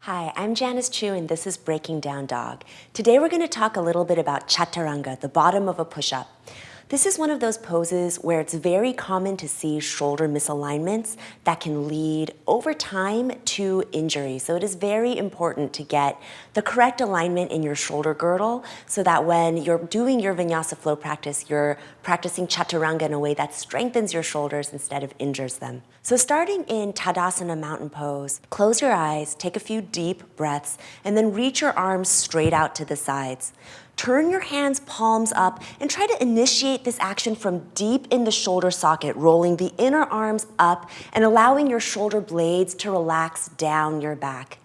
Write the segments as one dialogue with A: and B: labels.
A: Hi, I'm Janice Chu and this is Breaking Down Dog. Today we're going to talk a little bit about Chaturanga, the bottom of a push-up. This is one of those poses where it's very common to see shoulder misalignments that can lead over time to injury. So it is very important to get the correct alignment in your shoulder girdle so that when you're doing your vinyasa flow practice, you're practicing Chaturanga in a way that strengthens your shoulders instead of injures them. So starting in Tadasana mountain pose, close your eyes, take a few deep breaths, and then reach your arms straight out to the sides. Turn your hands palms up and try to initiate this action from deep in the shoulder socket, rolling the inner arms up and allowing your shoulder blades to relax down your back.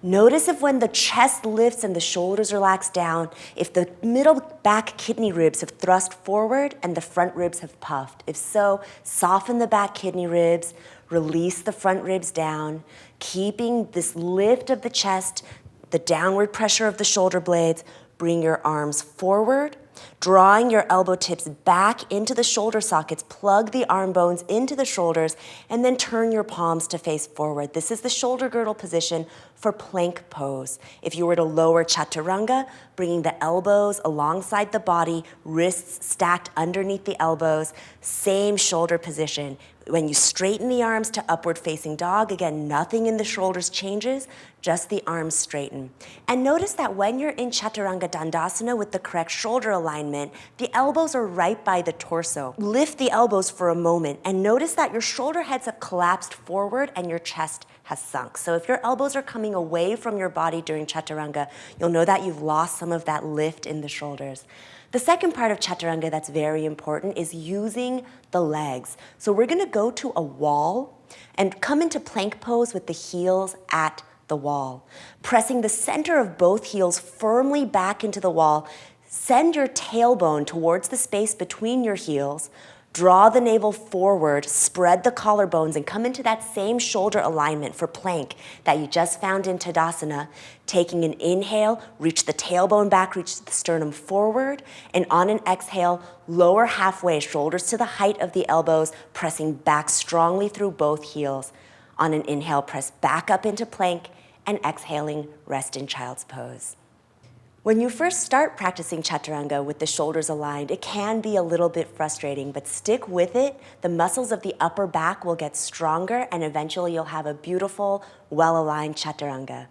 A: Notice if when the chest lifts and the shoulders relax down, if the middle back kidney ribs have thrust forward and the front ribs have puffed. If so, soften the back kidney ribs, release the front ribs down, keeping this lift of the chest, the downward pressure of the shoulder blades. Bring your arms forward, drawing your elbow tips back into the shoulder sockets, plug the arm bones into the shoulders, and then turn your palms to face forward. This is the shoulder girdle position for plank pose. If you were to lower Chaturanga, bringing the elbows alongside the body, wrists stacked underneath the elbows, same shoulder position. When you straighten the arms to upward facing dog, again, nothing in the shoulders changes, just the arms straighten. And notice that when you're in Chaturanga Dandasana with the correct shoulder alignment, the elbows are right by the torso. Lift the elbows for a moment and notice that your shoulder heads have collapsed forward and your chest has sunk. So if your elbows are coming away from your body during Chaturanga, you'll know that you've lost some of that lift in the shoulders. The second part of Chaturanga that's very important is using the legs. So we're gonna go to a wall and come into plank pose with the heels at the wall. Pressing the center of both heels firmly back into the wall, send your tailbone towards the space between your heels, draw the navel forward, spread the collarbones, and come into that same shoulder alignment for plank that you just found in Tadasana. Taking an inhale, reach the tailbone back, reach the sternum forward, and on an exhale, lower halfway, shoulders to the height of the elbows, pressing back strongly through both heels. On an inhale, press back up into plank, and exhaling, rest in child's pose. When you first start practicing Chaturanga with the shoulders aligned, it can be a little bit frustrating, but stick with it. The muscles of the upper back will get stronger and eventually you'll have a beautiful, well-aligned Chaturanga.